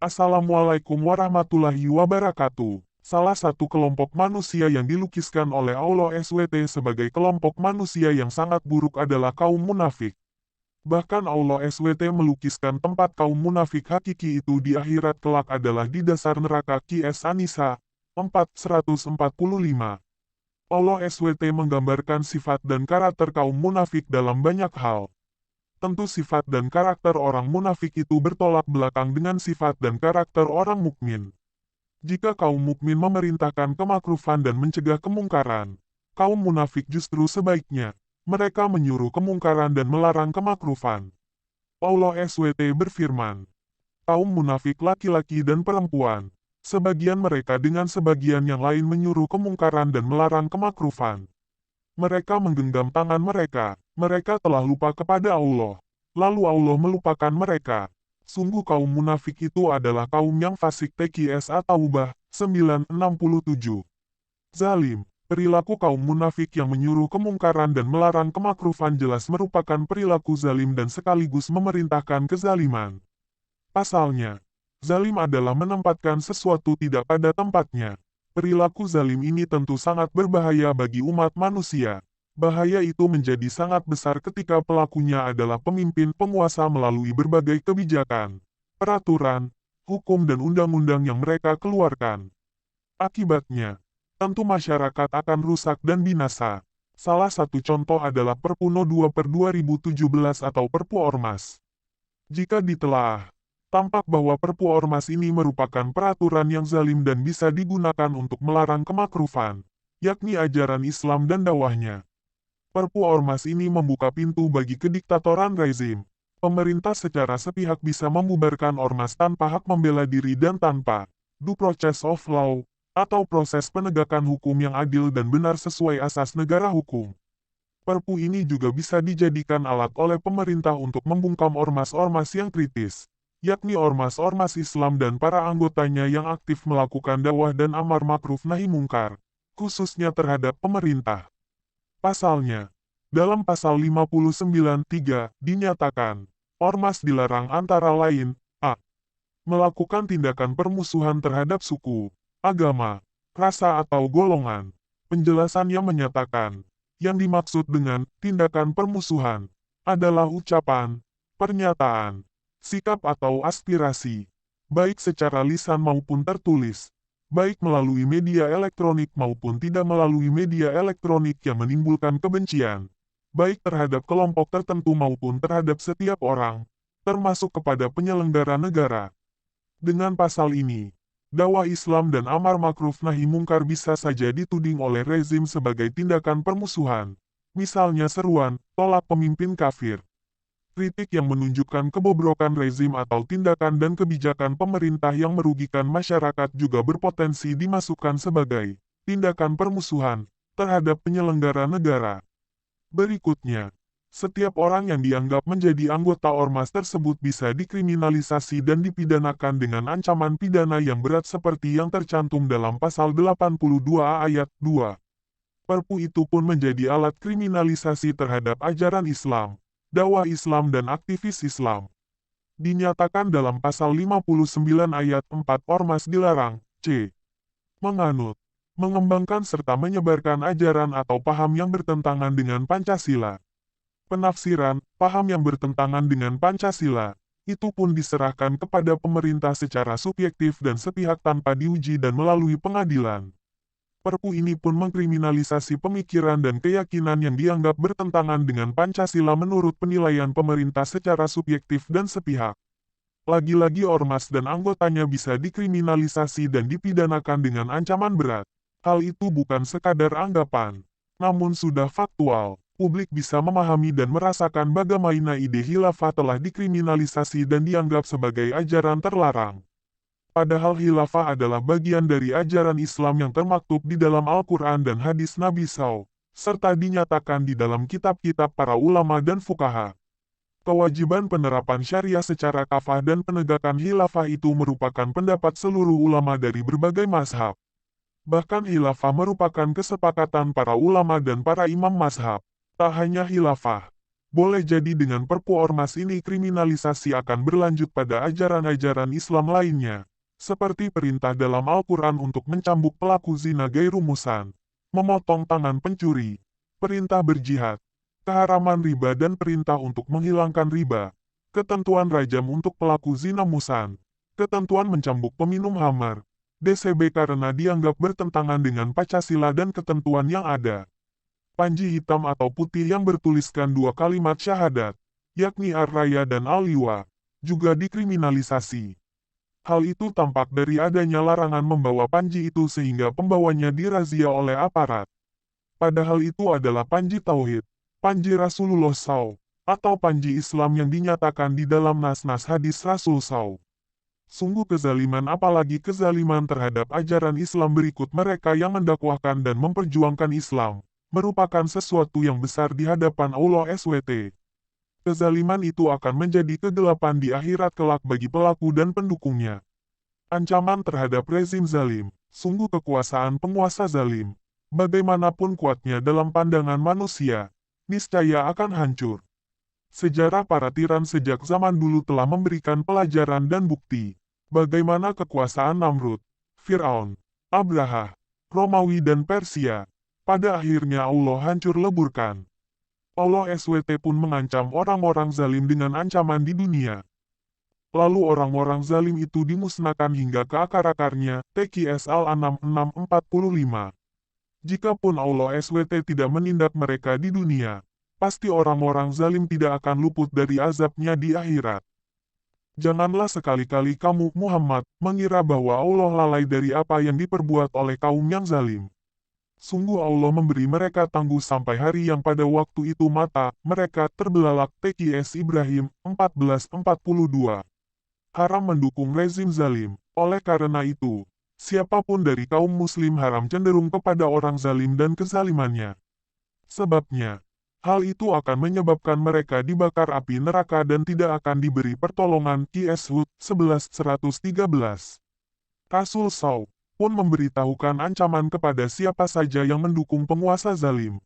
Assalamualaikum warahmatullahi wabarakatuh. Salah satu kelompok manusia yang dilukiskan oleh Allah SWT sebagai kelompok manusia yang sangat buruk adalah kaum munafik. Bahkan Allah SWT melukiskan tempat kaum munafik hakiki itu di akhirat kelak adalah di dasar neraka Qs An-Nisa 4:145. Allah SWT menggambarkan sifat dan karakter kaum munafik dalam banyak hal. Tentu sifat dan karakter orang munafik itu bertolak belakang dengan sifat dan karakter orang mukmin. Jika kaum mukmin memerintahkan kemakrufan dan mencegah kemungkaran, kaum munafik justru sebaiknya. Mereka menyuruh kemungkaran dan melarang kemakrufan. Allah SWT berfirman, kaum munafik laki-laki dan perempuan, sebagian mereka dengan sebagian yang lain menyuruh kemungkaran dan melarang kemakrufan. Mereka menggenggam tangan mereka telah lupa kepada Allah. Lalu Allah melupakan mereka. Sungguh kaum munafik itu adalah kaum yang fasik. TQS At-Taubah 9:67. Zalim. Perilaku kaum munafik yang menyuruh kemungkaran dan melarang kemakrufan jelas merupakan perilaku zalim dan sekaligus memerintahkan kezaliman. Pasalnya, zalim adalah menempatkan sesuatu tidak pada tempatnya. Perilaku zalim ini tentu sangat berbahaya bagi umat manusia. Bahaya itu menjadi sangat besar ketika pelakunya adalah pemimpin penguasa melalui berbagai kebijakan, peraturan, hukum dan undang-undang yang mereka keluarkan. Akibatnya, tentu masyarakat akan rusak dan binasa. Salah satu contoh adalah Perpu No 2/2017 atau Perpu Ormas. Jika ditelaah, tampak bahwa Perpu Ormas ini merupakan peraturan yang zalim dan bisa digunakan untuk melarang kemakrufan, yakni ajaran Islam dan dakwahnya. Perpu Ormas ini membuka pintu bagi kediktatoran rezim. Pemerintah secara sepihak bisa membubarkan ormas tanpa hak membela diri dan tanpa due process of law, atau proses penegakan hukum yang adil dan benar sesuai asas negara hukum. Perpu ini juga bisa dijadikan alat oleh pemerintah untuk membungkam ormas-ormas yang kritis, yakni ormas-ormas Islam dan para anggotanya yang aktif melakukan dakwah dan amar makruf nahi mungkar, khususnya terhadap pemerintah. Pasalnya, dalam pasal 59(3) dinyatakan, ormas dilarang antara lain, a. melakukan tindakan permusuhan terhadap suku, agama, rasa atau golongan. Penjelasannya menyatakan, yang dimaksud dengan tindakan permusuhan adalah ucapan, pernyataan, sikap atau aspirasi, baik secara lisan maupun tertulis, baik melalui media elektronik maupun tidak melalui media elektronik yang menimbulkan kebencian, baik terhadap kelompok tertentu maupun terhadap setiap orang, termasuk kepada penyelenggara negara. Dengan pasal ini, dakwah Islam dan amar makruf nahi mungkar bisa saja dituding oleh rezim sebagai tindakan permusuhan, misalnya seruan, tolak pemimpin kafir. Kritik yang menunjukkan kebobrokan rezim atau tindakan dan kebijakan pemerintah yang merugikan masyarakat juga berpotensi dimasukkan sebagai tindakan permusuhan terhadap penyelenggara negara. Berikutnya, setiap orang yang dianggap menjadi anggota ormas tersebut bisa dikriminalisasi dan dipidanakan dengan ancaman pidana yang berat seperti yang tercantum dalam pasal 82A ayat 2. Perpu itu pun menjadi alat kriminalisasi terhadap ajaran Islam, dakwah Islam dan aktivis Islam. Dinyatakan dalam pasal 59 ayat 4 ormas dilarang, c. menganut, mengembangkan serta menyebarkan ajaran atau paham yang bertentangan dengan Pancasila. Penafsiran, paham yang bertentangan dengan Pancasila, itu pun diserahkan kepada pemerintah secara subjektif dan sepihak tanpa diuji dan melalui pengadilan. Perpu ini pun mengkriminalisasi pemikiran dan keyakinan yang dianggap bertentangan dengan Pancasila menurut penilaian pemerintah secara subjektif dan sepihak. Lagi-lagi ormas dan anggotanya bisa dikriminalisasi dan dipidanakan dengan ancaman berat. Hal itu bukan sekadar anggapan, namun sudah faktual. Publik bisa memahami dan merasakan bagaimana ide khilafah telah dikriminalisasi dan dianggap sebagai ajaran terlarang. Padahal khilafah adalah bagian dari ajaran Islam yang termaktub di dalam Al-Quran dan hadis Nabi SAW, serta dinyatakan di dalam kitab-kitab para ulama dan fuqaha. Kewajiban penerapan syariah secara kafah dan penegakan khilafah itu merupakan pendapat seluruh ulama dari berbagai mazhab. Bahkan khilafah merupakan kesepakatan para ulama dan para imam mazhab. Tak hanya khilafah, Boleh jadi dengan Perpu Ormas ini kriminalisasi akan berlanjut pada ajaran-ajaran Islam lainnya, seperti perintah dalam Al-Quran untuk mencambuk pelaku zina gay rumusan, memotong tangan pencuri, perintah berjihad, keharaman riba dan perintah untuk menghilangkan riba, ketentuan rajam untuk pelaku zina musan, ketentuan mencambuk peminum khamar, DCB karena dianggap bertentangan dengan Pancasila dan ketentuan yang ada. Panji hitam atau putih yang bertuliskan dua kalimat syahadat, yakni Ar-Raya dan Al-Liwa, juga dikriminalisasi. Hal itu tampak dari adanya larangan membawa panji itu sehingga pembawanya dirazia oleh aparat. Padahal itu adalah panji tauhid, panji Rasulullah SAW, atau panji Islam yang dinyatakan di dalam nas-nas hadis Rasul SAW. Sungguh kezaliman, apalagi kezaliman terhadap ajaran Islam berikut mereka yang mendakwahkan dan memperjuangkan Islam, merupakan sesuatu yang besar di hadapan Allah SWT. Kezaliman itu akan menjadi kegelapan di akhirat kelak bagi pelaku dan pendukungnya. Ancaman terhadap rezim zalim, sungguh kekuasaan penguasa zalim, bagaimanapun kuatnya dalam pandangan manusia, niscaya akan hancur. Sejarah para tiran sejak zaman dulu telah memberikan pelajaran dan bukti, bagaimana kekuasaan Namrud, Fir'aun, Abraha, Romawi dan Persia, pada akhirnya Allah hancur leburkan. Allah SWT pun mengancam orang-orang zalim dengan ancaman di dunia. Lalu orang-orang zalim itu dimusnahkan hingga ke akar-akarnya, TQS Al-An'am 6:45. Jikapun Allah SWT tidak menindak mereka di dunia, pasti orang-orang zalim tidak akan luput dari azabnya di akhirat. Janganlah sekali-kali kamu, Muhammad, mengira bahwa Allah lalai dari apa yang diperbuat oleh kaum yang zalim. Sungguh Allah memberi mereka tangguh sampai hari yang pada waktu itu mata mereka terbelalak. TQS Ibrahim 14:42. Haram mendukung rezim zalim. Oleh karena itu, siapapun dari kaum muslim haram cenderung kepada orang zalim dan kezalimannya. Sebabnya, hal itu akan menyebabkan mereka dibakar api neraka dan tidak akan diberi pertolongan. QS Hud 11:113. Rasul SAW pun memberitahukan ancaman kepada siapa saja yang mendukung penguasa zalim.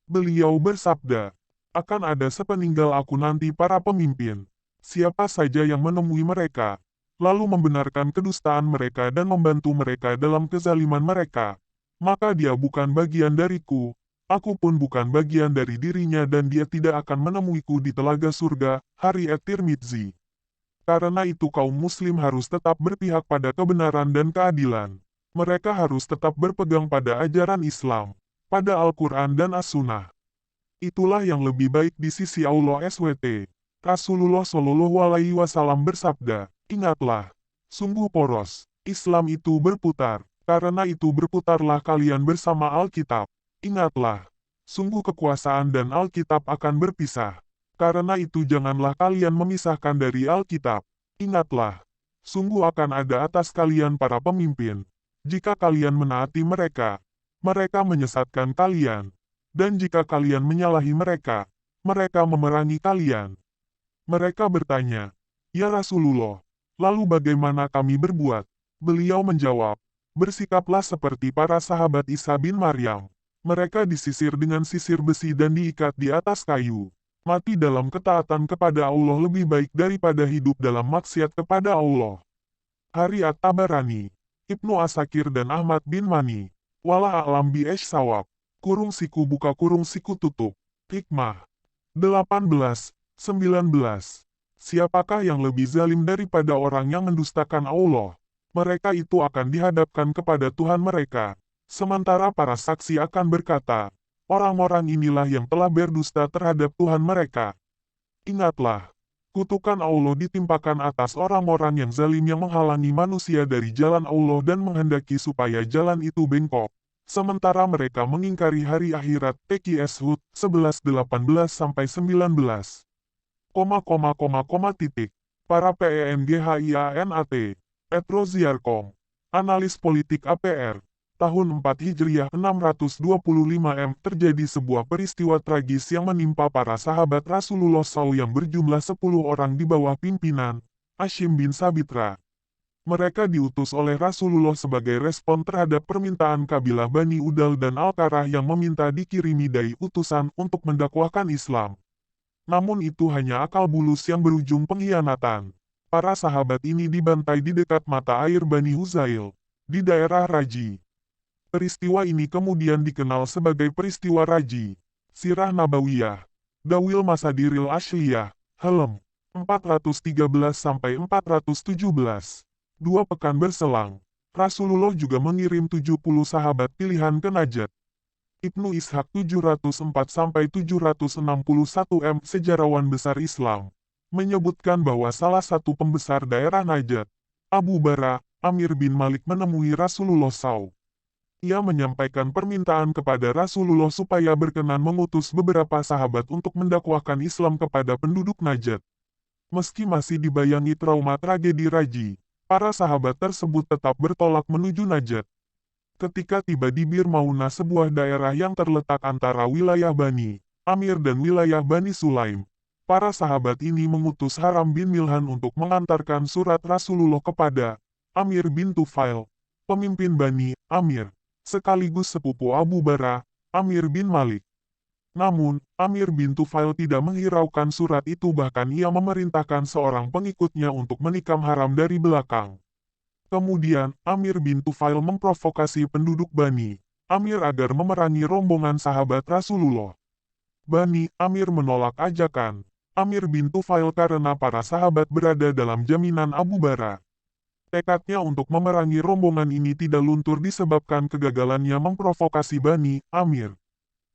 Beliau bersabda, akan ada sepeninggal aku nanti para pemimpin, siapa saja yang menemui mereka, lalu membenarkan kedustaan mereka dan membantu mereka dalam kezaliman mereka, maka dia bukan bagian dariku, aku pun bukan bagian dari dirinya dan dia tidak akan menemuiku di telaga surga. Hari At-Tirmidzi. Karena itu kaum muslim harus tetap berpihak pada kebenaran dan keadilan. Mereka harus tetap berpegang pada ajaran Islam, pada Al-Quran dan As-Sunnah. Itulah yang lebih baik di sisi Allah SWT. Rasulullah SAW bersabda, ingatlah, sungguh poros, Islam itu berputar, karena itu berputarlah kalian bersama Alkitab. Ingatlah, sungguh kekuasaan dan Alkitab akan berpisah, karena itu janganlah kalian memisahkan dari Alkitab. Ingatlah, sungguh akan ada atas kalian para pemimpin. Jika kalian menaati mereka, mereka menyesatkan kalian. Dan jika kalian menyalahi mereka, mereka memerangi kalian. Mereka bertanya, ya Rasulullah, lalu bagaimana kami berbuat? Beliau menjawab, bersikaplah seperti para sahabat Isa bin Maryam. Mereka disisir dengan sisir besi dan diikat di atas kayu. Mati dalam ketaatan kepada Allah lebih baik daripada hidup dalam maksiat kepada Allah. Hari At-Tabarani, Ibnu Asakir dan Ahmad bin Mani. Walah a'lam bi sawab. Kurung siku buka kurung siku tutup. Hikmah 18:19. Siapakah yang lebih zalim daripada orang yang mendustakan Allah? Mereka itu akan dihadapkan kepada Tuhan mereka. Sementara para saksi akan berkata, orang-orang inilah yang telah berdusta terhadap Tuhan mereka. Ingatlah, kutukan Allah ditimpakan atas orang-orang yang zalim yang menghalangi manusia dari jalan Allah dan menghendaki supaya jalan itu bengkok. Sementara mereka mengingkari hari akhirat. TQS Hud 11:18-19. Para PENGHIANAT. Etroziarkom. Analis politik APR. Tahun 4 Hijriah 625 M. Terjadi sebuah peristiwa tragis yang menimpa para sahabat Rasulullah SAW yang berjumlah 10 orang di bawah pimpinan Hashim bin Sabitra. Mereka diutus oleh Rasulullah sebagai respon terhadap permintaan kabilah Bani Udal dan Al-Qarah yang meminta dikirimi dai utusan untuk mendakwahkan Islam. Namun itu hanya akal bulus yang berujung pengkhianatan. Para sahabat ini dibantai di dekat mata air Bani Huzail, di daerah Raji. Peristiwa ini kemudian dikenal sebagai peristiwa Raji. Sirah Nabawiyah, Dawil Masadiril Ashliyah, Helm, 413-417. 2 pekan berselang, Rasulullah juga mengirim 70 sahabat pilihan ke Najd. Ibnu Ishaq 704-761 m. Sejarawan besar Islam, menyebutkan bahwa salah satu pembesar daerah Najd, Abu Bara, Amir bin Malik menemui Rasulullah SAW. Ia menyampaikan permintaan kepada Rasulullah supaya berkenan mengutus beberapa sahabat untuk mendakwahkan Islam kepada penduduk Najd. Meski masih dibayangi trauma tragedi Raji, para sahabat tersebut tetap bertolak menuju Najd. Ketika tiba di Bir Mauna, sebuah daerah yang terletak antara wilayah Bani Amir dan wilayah Bani Sulaim, para sahabat ini mengutus Haram bin Milhan untuk mengantarkan surat Rasulullah kepada Amir bin Tufail, pemimpin Bani Amir, sekaligus sepupu Abu Bara, Amir bin Malik. Namun, Amir bin Tufail tidak menghiraukan surat itu, bahkan ia memerintahkan seorang pengikutnya untuk menikam Haram dari belakang. Kemudian, Amir bin Tufail memprovokasi penduduk Bani Amir agar memerangi rombongan sahabat Rasulullah. Bani Amir menolak ajakan Amir bin Tufail karena para sahabat berada dalam jaminan Abu Bara. Tekadnya untuk memerangi rombongan ini tidak luntur disebabkan kegagalannya memprovokasi Bani Amir.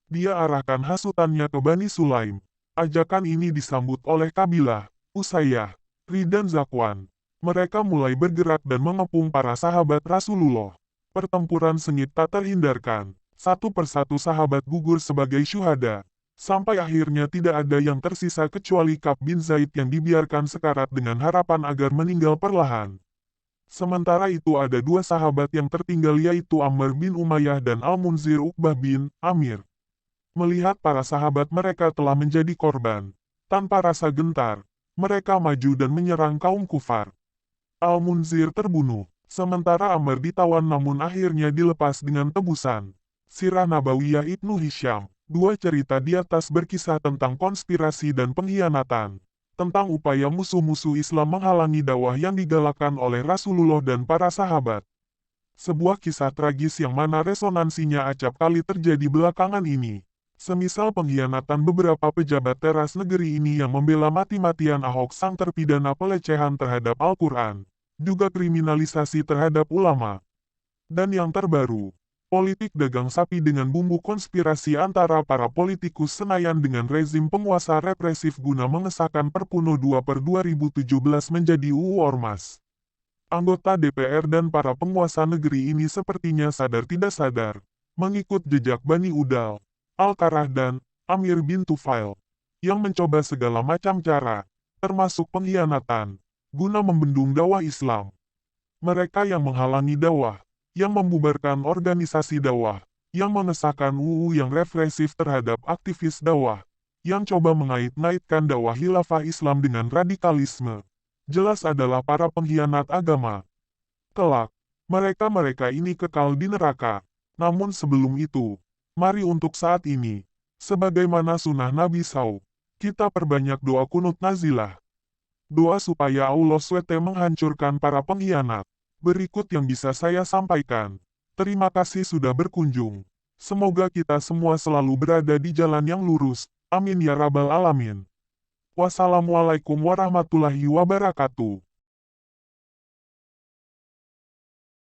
Dia arahkan hasutannya ke Bani Sulaim. Ajakan ini disambut oleh kabilah Usayyah, Ri dan Zakwan. Mereka mulai bergerak dan mengepung para sahabat Rasulullah. Pertempuran sengit tak terhindarkan. Satu persatu sahabat gugur sebagai syuhada. Sampai akhirnya tidak ada yang tersisa kecuali Ka'b bin Zaid yang dibiarkan sekarat dengan harapan agar meninggal perlahan. Sementara itu ada 2 sahabat yang tertinggal, yaitu Amr bin Umayyah dan Al-Munzir Uqbah bin Amir. Melihat para sahabat mereka telah menjadi korban, tanpa rasa gentar, mereka maju dan menyerang kaum kufar. Al-Munzir terbunuh, sementara Amr ditawan namun akhirnya dilepas dengan tebusan. Sirah Nabawiyah Ibnu Hisham. 2 cerita di atas berkisah tentang konspirasi dan pengkhianatan, tentang upaya musuh-musuh Islam menghalangi dakwah yang digalakkan oleh Rasulullah dan para sahabat. Sebuah kisah tragis yang mana resonansinya acap kali terjadi belakangan ini. Semisal pengkhianatan beberapa pejabat teras negeri ini yang membela mati-matian Ahok sang terpidana pelecehan terhadap Al-Quran, juga kriminalisasi terhadap ulama. Dan yang terbaru, politik dagang sapi dengan bumbu konspirasi antara para politikus Senayan dengan rezim penguasa represif guna mengesahkan Perpu No. 2/2017 menjadi UU Ormas. Anggota DPR dan para penguasa negeri ini sepertinya sadar tidak sadar, mengikut jejak Bani Udal, Al-Qarah dan Amir bin Tufail, yang mencoba segala macam cara, termasuk pengkhianatan, guna membendung dakwah Islam. Mereka yang menghalangi dakwah, yang membubarkan organisasi dakwah, yang mengesahkan UU yang represif terhadap aktivis dakwah, yang coba mengait-ngaitkan dakwah khilafah Islam dengan radikalisme, jelas adalah para pengkhianat agama. Kelak, mereka-mereka ini kekal di neraka. Namun sebelum itu, mari untuk saat ini, sebagaimana sunnah Nabi SAW, kita perbanyak doa kunut nazilah. Doa supaya Allah SWT menghancurkan para pengkhianat. Berikut yang bisa saya sampaikan. Terima kasih sudah berkunjung. Semoga kita semua selalu berada di jalan yang lurus. Amin ya rabbal alamin. Wassalamualaikum warahmatullahi wabarakatuh.